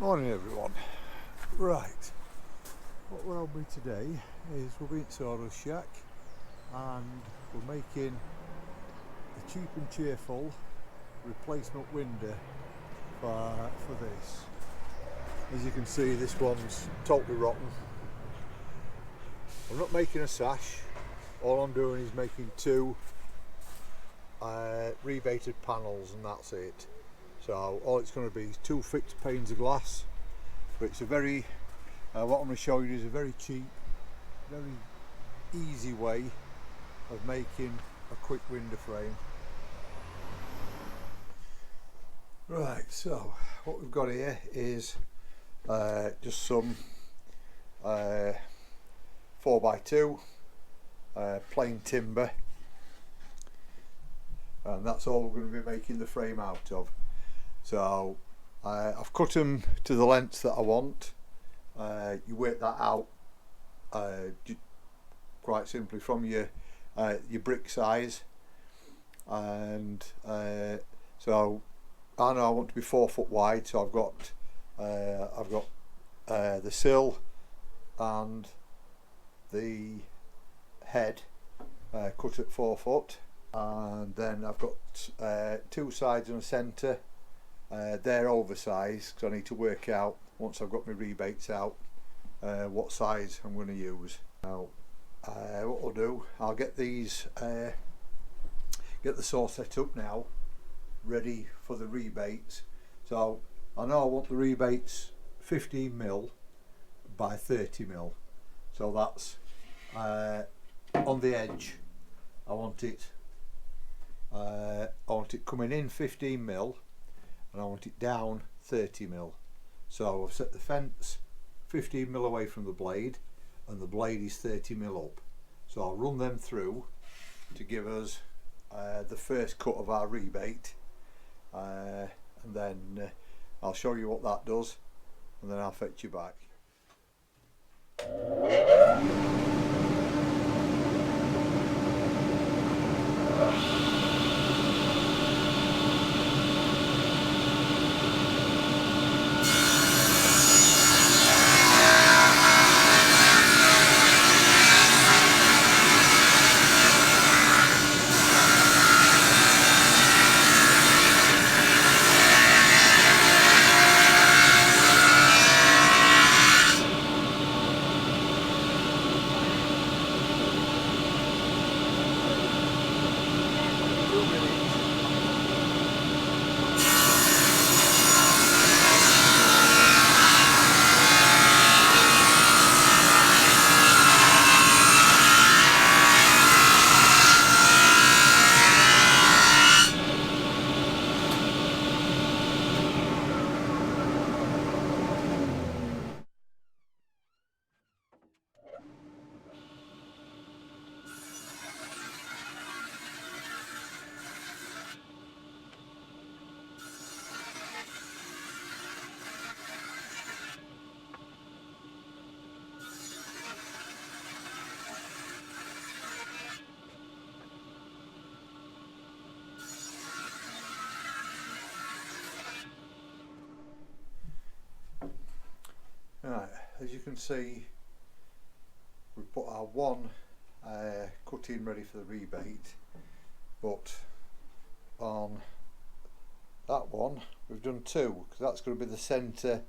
Morning everyone. Right, what we're on with today is we're being Soda's shack and we're making a cheap and cheerful replacement window for this. As you can see, this one's totally rotten. I'm not making a sash, all I'm doing is making two rebated panels and that's it. So all it's going to be is two fixed panes of glass, but it's a very what I'm going to show you is a very cheap, very easy way of making a quick window frame. Right, so what we've got here is just some 4x2 plain timber, and that's all we're going to be making the frame out of. So I've cut them to the lengths that I want. You work that out quite simply from your brick size, and so I know I want to be 4 foot wide. So I've got the sill and the head cut at 4 foot, and then I've got two sides and a centre. They're oversized because I need to work out, once I've got my rebates out, what size I'm going to use. Now what I'll do, I'll get these get the saw set up now, ready for the rebates. So I know I want the rebates 15mm by 30mm, so that's on the edge. I want it coming in 15mm and I want it down 30mm. So I've set the fence 15mm away from the blade and the blade is 30mm up. So I'll run them through to give us the first cut of our rebate, and then I'll show you what that does and then I'll fetch you back. Right, as you can see, we put our one cut in ready for the rebate, but on that one we've done two because that's going to be the centre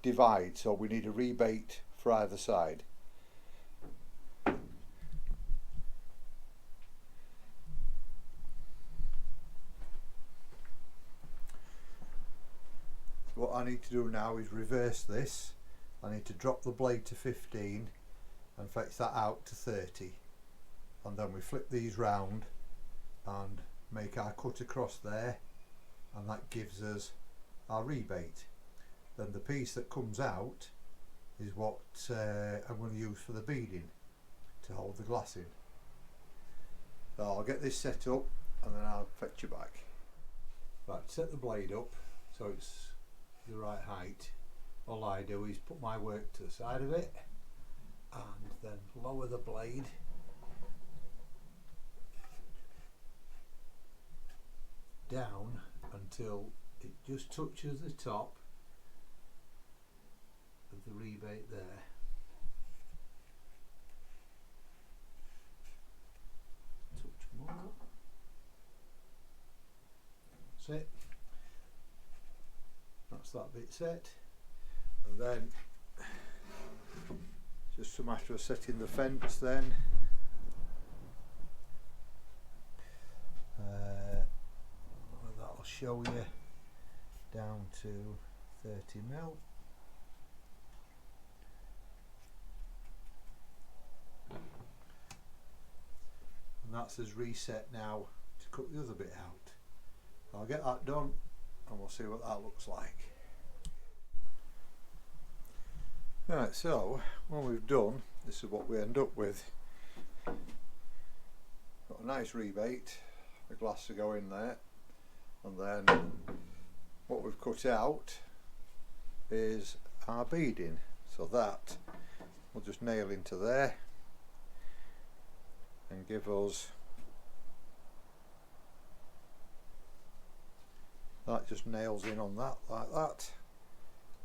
divide, so we need a rebate for either side. So what I need to do now is reverse this. I need to drop the blade to 15 and fetch that out to 30, and then we flip these round and make our cut across there, and that gives us our rebate. Then the piece that comes out is what I'm going to use for the beading to hold the glass in. So I'll get this set up and then I'll fetch you back. Right, set the blade up so it's the right height. All I do is put my work to the side of it and then lower the blade down until it just touches the top, rebate there. Touch more. That's it. That's that bit set. And then just a matter of setting the fence then. That'll show you down to 30mm. And that's as reset now to cut the other bit out. I'll get that done and we'll see what that looks like. Right, so when we've done, this is what we end up with. Got a nice rebate, the glass to go in there, and then what we've cut out is our beading, so that we'll just nail into there and give us, that just nails in on that like that,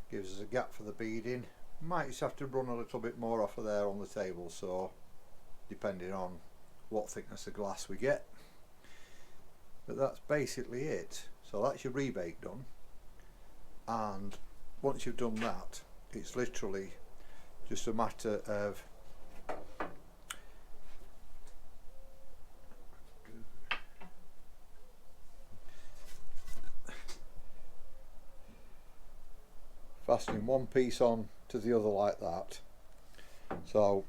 gives us a gap for the beading. Might just have to run a little bit more off of there on the table, so depending on what thickness of glass we get. But that's basically it. So that's your rebate done, and once you've done that, it's literally just a matter of fastening one piece on to the other like that. So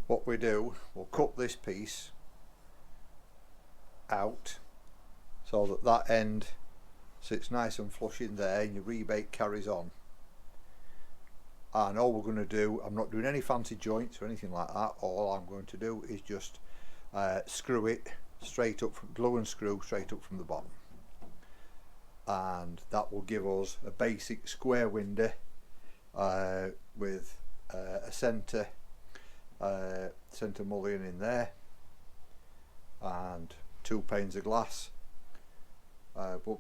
what we do, we'll cut this piece out so that that end sits nice and flush in there and your rebate carries on. And all we're going to do, I'm not doing any fancy joints or anything like that, all I'm going to do is just screw it straight up, from glue and screw straight up from the bottom. And that will give us a basic square window with a centre mullion in there and 2 panes of glass. But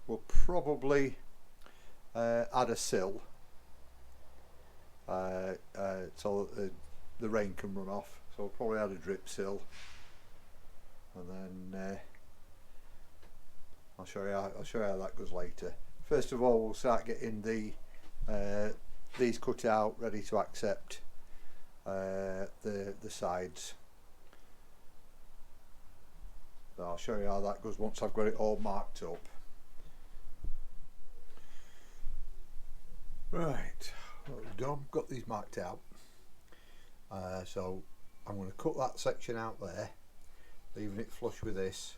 we'll probably add a sill so that the rain can run off. So we'll probably add a drip sill, and then I'll show you how that goes later. First of all, we'll start getting these cut out, ready to accept the sides. So I'll show you how that goes once I've got it all marked up. Right, what we've done, got these marked out. So I'm going to cut that section out there, leaving it flush with this,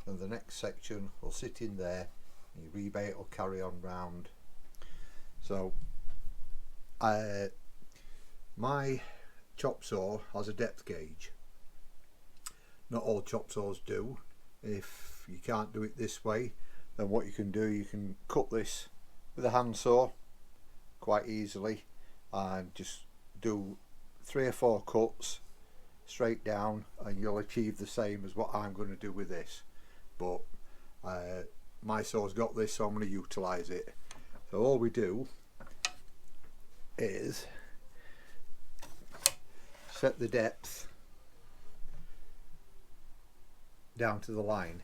and the next section will sit in there, and your rebate will carry on round. So my chop saw has a depth gauge. Not all chop saws do. If you can't do it this way, then what you can do, you can cut this with a handsaw quite easily and just do 3 or 4 cuts straight down, and you'll achieve the same as what I'm going to do with this. But my saw's got this, so I'm going to utilise it. So all we do is set the depth down to the line,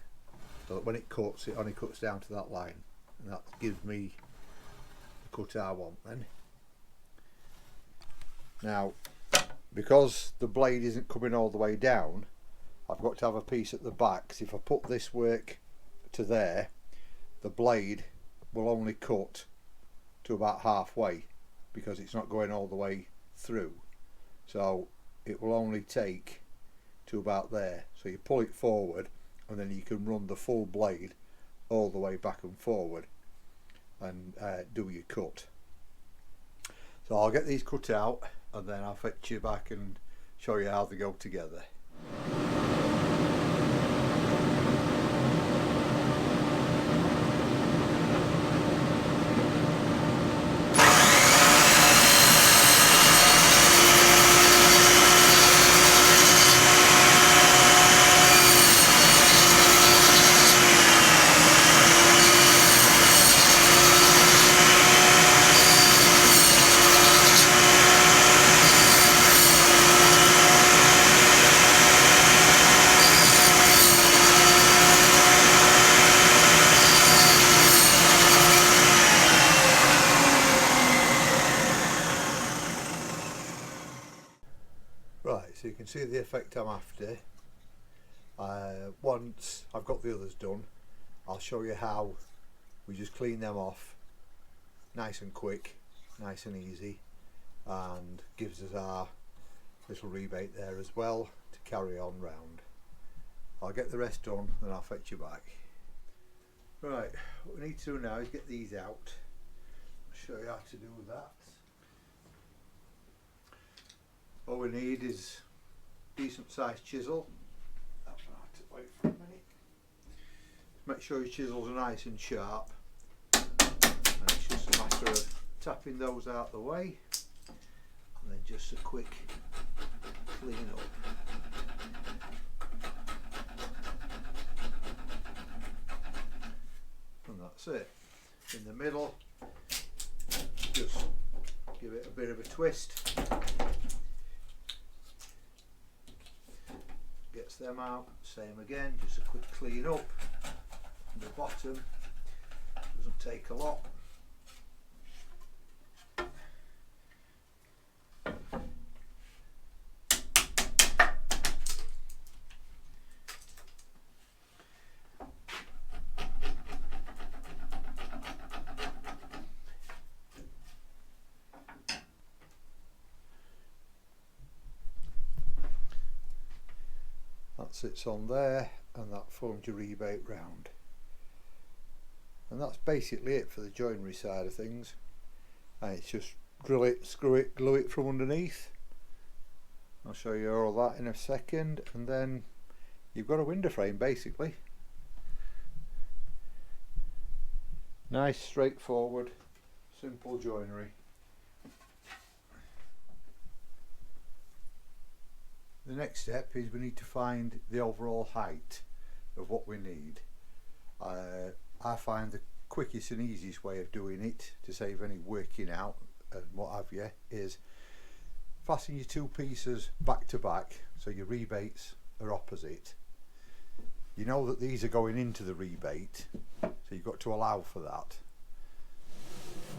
so that when it cuts, it only cuts down to that line, and that gives me the cut I want then. Now, because the blade isn't coming all the way down, I've got to have a piece at the back, because if I put this work to there, the blade will only cut to about halfway, because it's not going all the way through. So it will only take to about there. So you pull it forward, and then you can run the full blade all the way back and forward and do your cut. So I'll get these cut out, and then I'll fetch you back and show you how they go together. can see the effect I'm after. Once I've got the others done, I'll show you how we just clean them off nice and quick, nice and easy, and gives us our little rebate there as well to carry on round. I'll get the rest done, then I'll fetch you back. Right, what we need to do now is get these out. I'll show you how to do that. All we need is a decent sized chisel. That's right, wait for a minute. Make sure your chisels are nice and sharp, and it's just a matter of tapping those out the way, and then just a quick clean up. And that's it. In the middle, just give it a bit of a twist. Gets them out, same again, just a quick clean up. And the bottom doesn't take a lot. That sits on there, and that forms your rebate round. And that's basically it for the joinery side of things. And it's just drill it, screw it, glue it from underneath. I'll show you all that in a second, and then you've got a window frame basically. Nice, straightforward, simple joinery. The next step is we need to find the overall height of what we need. I find the quickest and easiest way of doing it, to save any working out and what have you, is fasten your two pieces back to back so your rebates are opposite. You know that these are going into the rebate, so you've got to allow for that.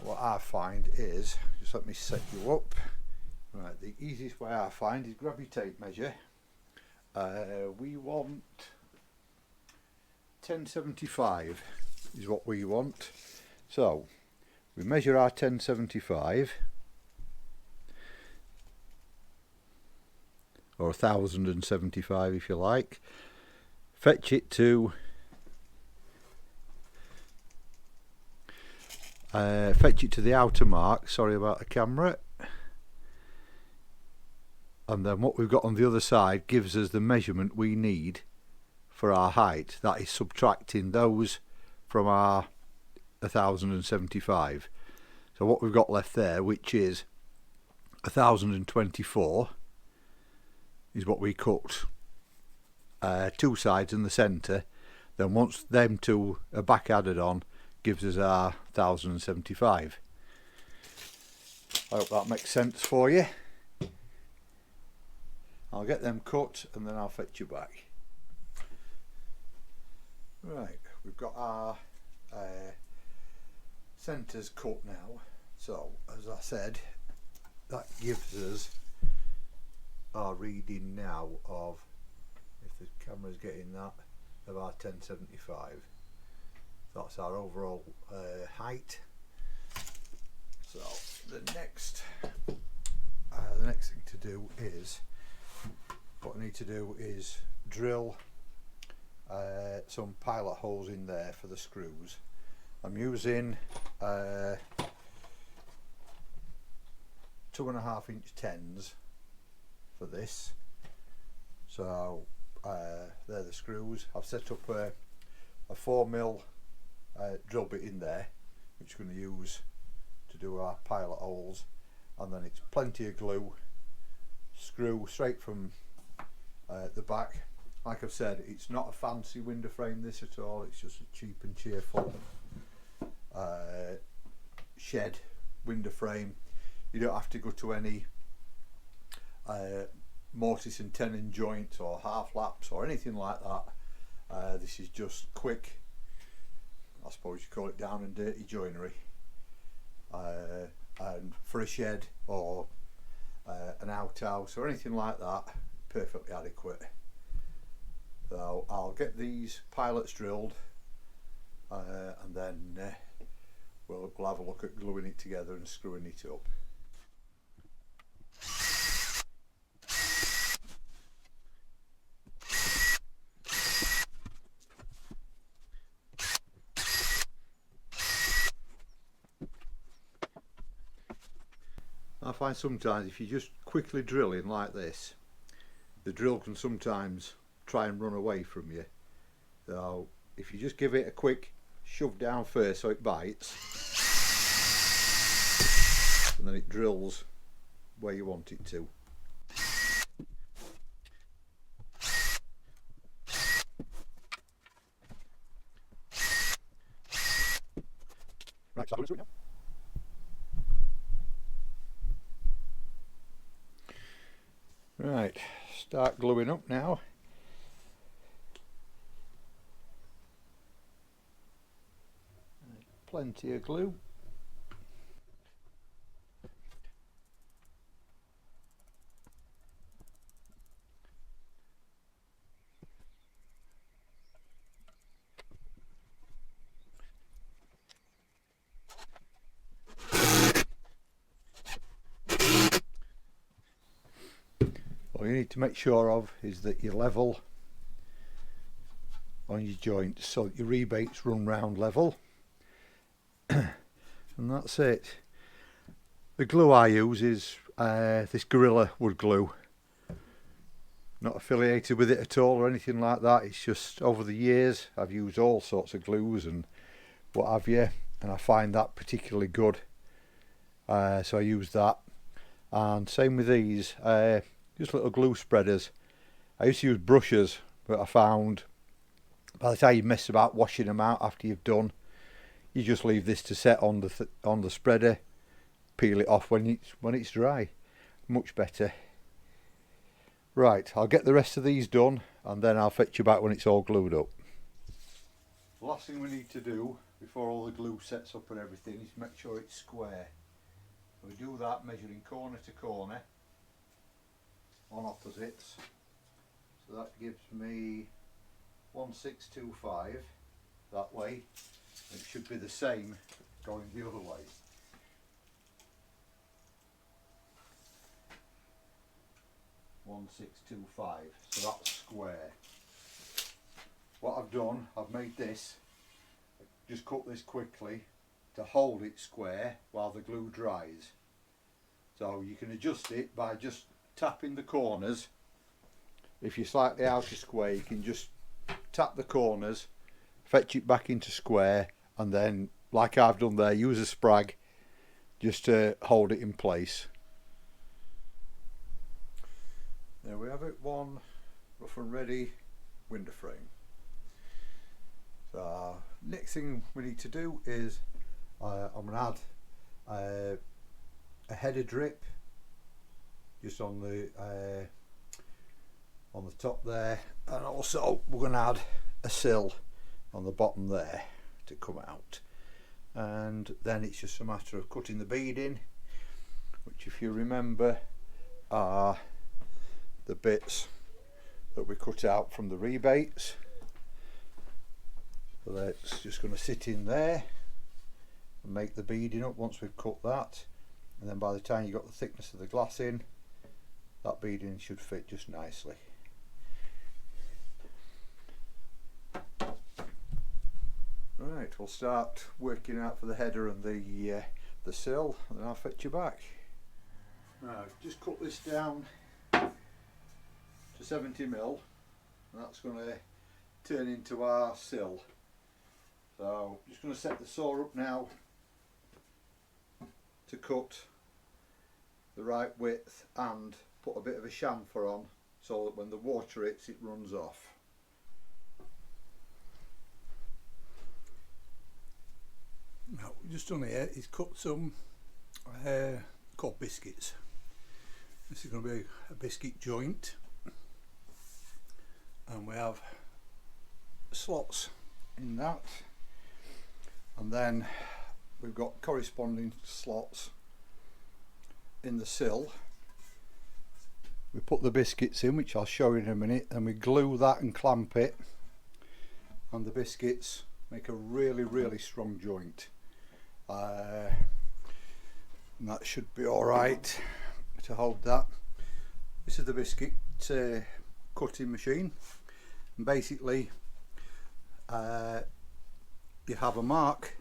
What I find is, just let me set you up. Right, the easiest way I find is grab your tape measure. We want 1075 is what we want. So we measure our 1075, or 1075 if you like. Fetch it to the outer mark. Sorry about the camera. And then what we've got on the other side gives us the measurement we need for our height. That is subtracting those from our 1075. So what we've got left there, which is 1024, is what we cut two sides in the centre. Then once them two are back added on, gives us our 1075. I hope that makes sense for you. I'll get them cut and then I'll fetch you back. Right, we've got our centres cut now. So as I said, that gives us our reading now of, if the camera's getting that, of our 1075. That's our overall height. So the next thing to do is, what I need to do is drill some pilot holes in there for the screws. I'm using 2.5 inch 10s for this. So they're the screws. I've set up a 4mm drill bit in there, which we're going to use to do our pilot holes, and then it's plenty of glue. Screw straight from the back. Like I've said, it's not a fancy window frame this at all, it's just a cheap and cheerful shed window frame. You don't have to go to any mortise and tenon joints or half laps or anything like that. This is just quick, I suppose you call it down and dirty joinery, and for a shed or an outhouse or anything like that, perfectly adequate. So I'll get these pilots drilled and then we'll have a look at gluing it together and screwing it up. I find sometimes if you just quickly drill in like this, the drill can sometimes try and run away from you. So if you just give it a quick shove down first so it bites, and then it drills where you want it to. Right, so now. Right, start gluing up now. Plenty of glue. All you need to make sure of is that you're level on your joints so that your rebates run round level. And that's it. The glue I use is this Gorilla wood glue. Not affiliated with it at all or anything like that. It's just over the years I've used all sorts of glues and what have you, and I find that particularly good. So I use that. And same with these, just little glue spreaders. I used to use brushes, but I found by the time you mess about washing them out after you've done, you just leave this to set on the spreader, peel it off when it's dry. Much better. Right, I'll get the rest of these done and then I'll fetch you back when it's all glued up. The last thing we need to do before all the glue sets up and everything is make sure it's square. We do that measuring corner to corner on opposites. So that gives me 1625 that way. It should be the same going the other way. One 625, so that's square. What I've done, I've made this, just cut this quickly to hold it square while the glue dries. So you can adjust it by just tapping the corners. If you're slightly out of square, you can just tap the corners, fetch it back into square, and then, like I've done there, use a sprag just to hold it in place. There we have it, one rough and ready window frame. So next thing we need to do is I'm going to add a header drip just on the top there, and also we're going to add a sill on the bottom there to come out, and then it's just a matter of cutting the bead in, which if you remember are the bits that we cut out from the rebates. So that's just going to sit in there and make the beading up once we've cut that, and then by the time you've got the thickness of the glass in, that beading should fit just nicely. Right, we'll start working out for the header and the sill, and then I'll fetch you back. Now, just cut this down to 70mm, and that's going to turn into our sill. So I'm just going to set the saw up now to cut the right width and put a bit of a chamfer on so that when the water hits it runs off. Now what we've just done here is cut some cod biscuits. This is going to be a biscuit joint, and we have slots in that, and then we've got corresponding slots in the sill, we put the biscuits in, which I'll show you in a minute, and we glue that and clamp it, and the biscuits make a really strong joint. And that should be alright to hold that. This is the biscuit cutting machine, and basically you have a mark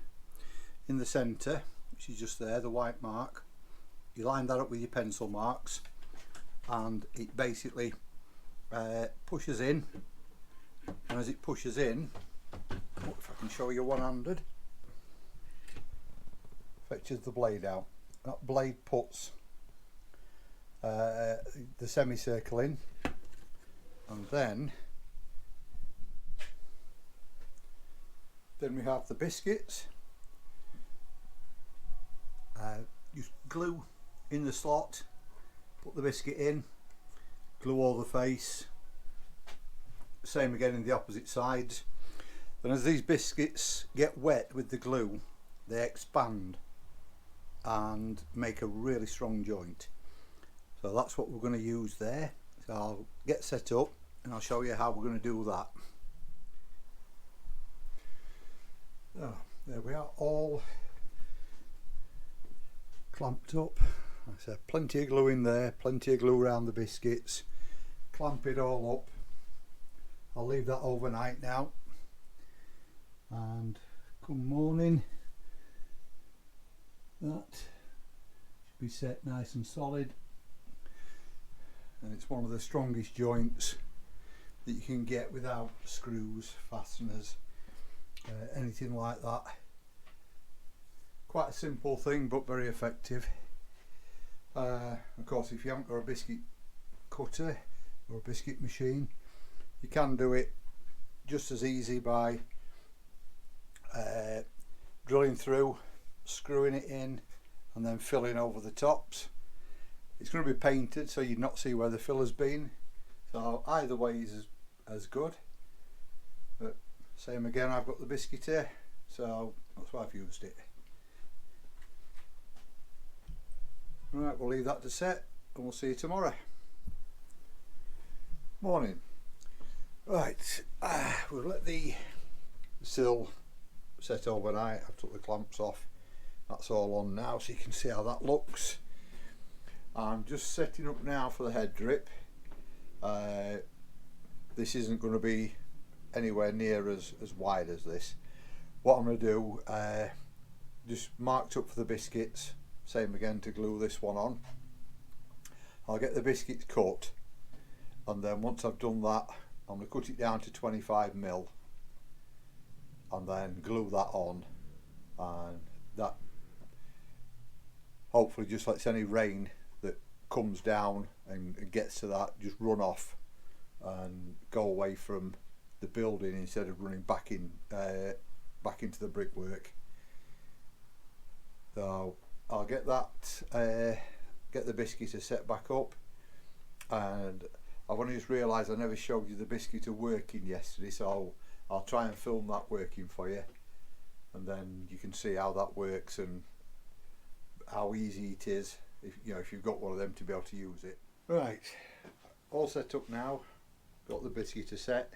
in the centre, which is just there, the white mark. You line that up with your pencil marks, and it basically pushes in, and as it pushes in, if I can show you one-handed, fetches the blade out. That blade puts the semicircle in, and then we have the biscuits. Just glue in the slot, put the biscuit in, glue all the face, same again in the opposite sides. And as these biscuits get wet with the glue, they expand and make a really strong joint. So that's what we're going to use there. So I'll get set up and I'll show you how we're going to do that. So there we are, all clamped up. Like I said, plenty of glue in there, plenty of glue around the biscuits. Clamp it all up. I'll leave that overnight now, and come morning that should be set nice and solid, and it's one of the strongest joints that you can get without screws, fasteners, anything like that. Quite a simple thing, but very effective. Of course, if you haven't got a biscuit cutter or a biscuit machine, you can do it just as easy by drilling through, screwing it in, and then filling over the tops. It's going to be painted, so you'd not see where the fill has been, so either way is as good. But same again, I've got the biscuit here, so that's why I've used it. Right, we'll leave that to set, and we'll see you tomorrow. Morning. Right, we'll let the sill set overnight. I've took the clamps off. That's all on now, so you can see how that looks. I'm just setting up now for the head drip. This isn't going to be anywhere near as wide as this. What I'm going to do, just marked up for the biscuits. Same again to glue this one on. I'll get the biscuits cut, and then once I've done that, I'm going to cut it down to 25mm and then glue that on, and that hopefully just lets any rain that comes down and gets to that just run off and go away from the building instead of running back into the brickwork. So I'll get that, get the biscuit set back up, and I've only just realised I never showed you the biscuit working yesterday, so I'll try and film that working for you, and then you can see how that works and how easy it is if you've got one of them to be able to use it. Right, all set up now, got the biscuit set.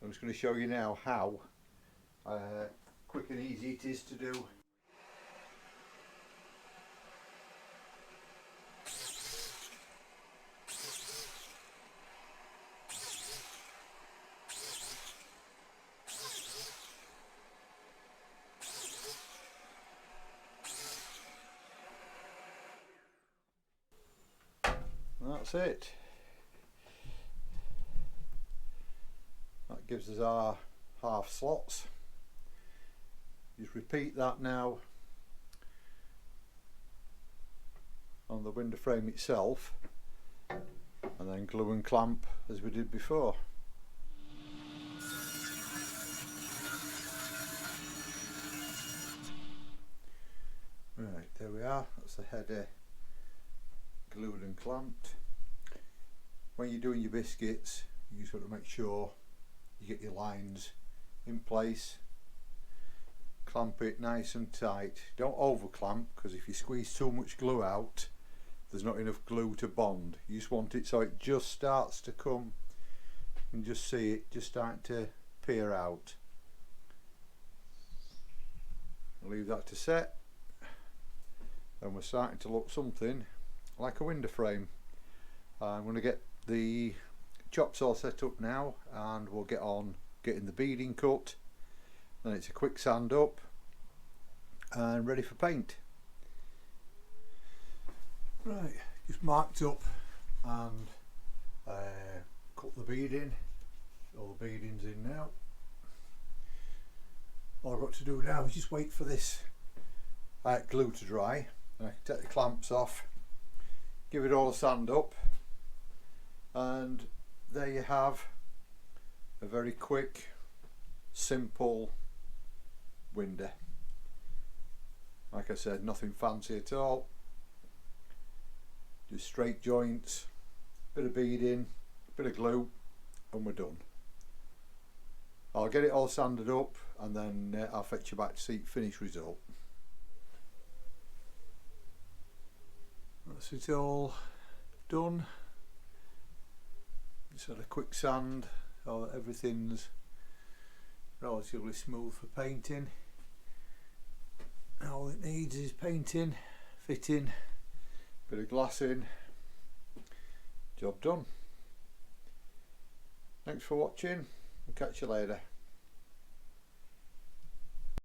I'm just going to show you now how quick and easy it is to do. That's it. That gives us our half slots. Just repeat that now on the window frame itself, and then glue and clamp as we did before. Right, there we are. That's the header glued and clamped. When you're doing your biscuits, you just got to make sure you get your lines in place. Clamp it nice and tight. Don't over clamp, because if you squeeze too much glue out, there's not enough glue to bond. You just want it so it just starts to come. You can just see it just starting to peer out. I'll leave that to set, and we're starting to look something like a window frame. I'm going to get the chop saw set up now, and we'll get on getting the beading cut. Then it's a quick sand up and ready for paint. Right, just marked up and cut the beading. All the beading's in now. All I've got to do now is just wait for this glue to dry. And I can take the clamps off, give it all a sand up, and there you have a very quick, simple window. Like I said, nothing fancy at all. Just straight joints, bit of beading, bit of glue, and we're done. I'll get it all sanded up, and then I'll fetch you back to see the finished result. That's it all done. Just had a quick sand so that everything's relatively smooth for painting. All it needs is painting, fitting, bit of glassing, job done. Thanks for watching, we'll catch you later.